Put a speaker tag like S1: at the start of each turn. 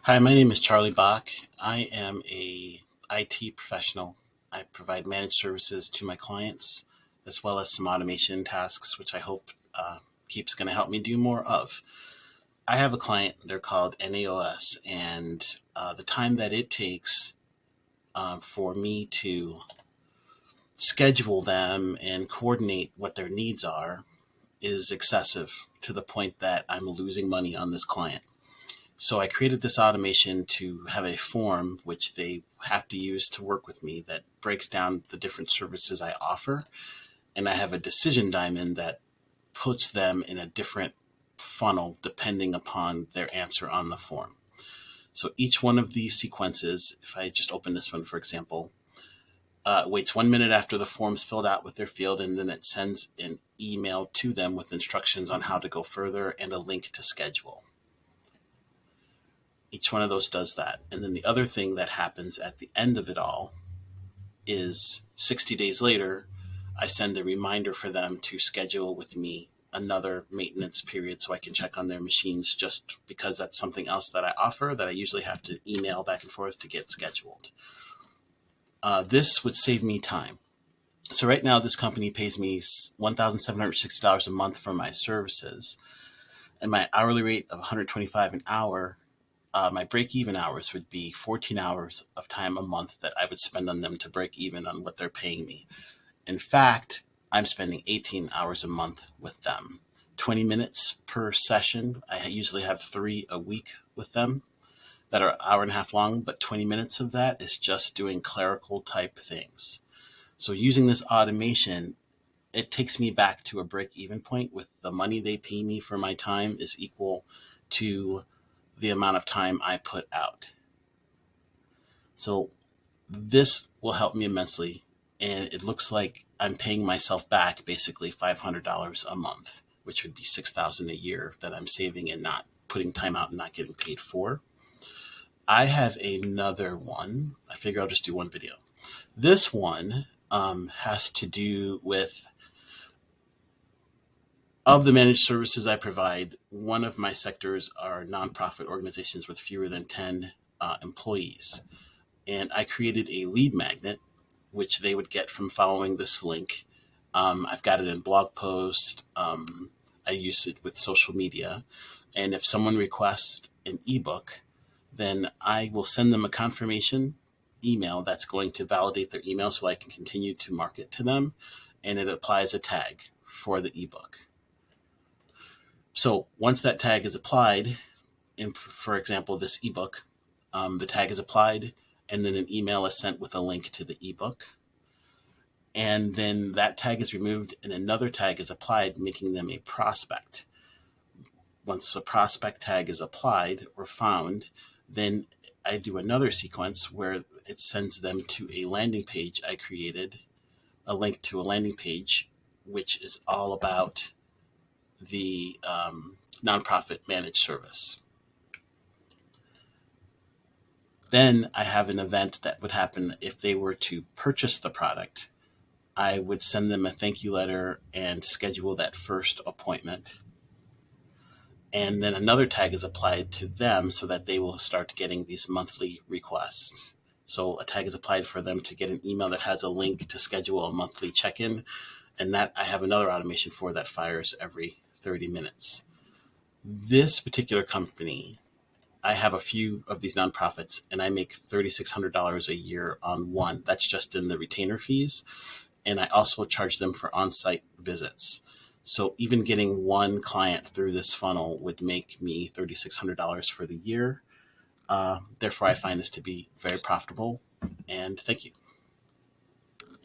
S1: Hi, my name is Charley Bach. I am a IT professional. I provide managed services to my clients as well as some automation tasks, which I hope Keap's going to help me do more of. I have a client, they're called NAOS, and the time that it takes for me to schedule them and coordinate what their needs are is excessive to the point that I'm losing money on this client. So I created this automation to have a form which they have to use to work with me that breaks down the different services I offer. And I have a decision diamond that puts them in a different funnel depending upon their answer on the form. So each one of these sequences, if I just open this one, for example, waits 1 minute after the form's filled out with their field, and then it sends an email to them with instructions on how to go further and a link to schedule. Each one of those does that. And then the other thing that happens at the end of it all is 60 days later, I send a reminder for them to schedule with me another maintenance period so I can check on their machines, just because that's something else that I offer that I usually have to email back and forth to get scheduled. This would save me time. So right now, this company pays me $1,760 a month for my services, and my hourly rate of $125 an hour. My break-even hours would be 14 hours of time a month that I would spend on them to break even on what they're paying me. In fact, I'm spending 18 hours a month with them. 20 minutes per session. I usually have 3 a week with them that are an hour and a half long, but 20 minutes of that is just doing clerical type things. So using this automation, it takes me back to a break-even point with the money they pay me for my time is equal to the amount of time I put out. So this will help me immensely. And it looks like I'm paying myself back basically $500 a month, which would be $6,000 a year that I'm saving and not putting time out and not getting paid for. I have another one. I figure I'll just do one video. This one has to do with, of the managed services I provide, one of my sectors are nonprofit organizations with fewer than 10 employees. And I created a lead magnet, which they would get from following this link. I've got it in blog posts. I use it with social media. And if someone requests an ebook, then I will send them a confirmation email that's going to validate their email so I can continue to market to them. And it applies a tag for the ebook. So once that tag is applied, in, for example, this ebook, the tag is applied, and then an email is sent with a link to the ebook. And then that tag is removed and another tag is applied, making them a prospect. Once a prospect tag is applied or found, then I do another sequence where it sends them to a landing page I created, a link to a landing page, which is all about the nonprofit managed service. Then I have an event that would happen if they were to purchase the product. I would send them a thank you letter and schedule that first appointment. And then another tag is applied to them so that they will start getting these monthly requests. So a tag is applied for them to get an email that has a link to schedule a monthly check-in. And that I have another automation for that fires every 30 minutes. This particular company, I have a few of these nonprofits and I make $3,600 a year on one. That's just in the retainer fees. And I also charge them for on-site visits. So even getting one client through this funnel would make me $3,600 for the year. Therefore, I find this to be very profitable. And thank you.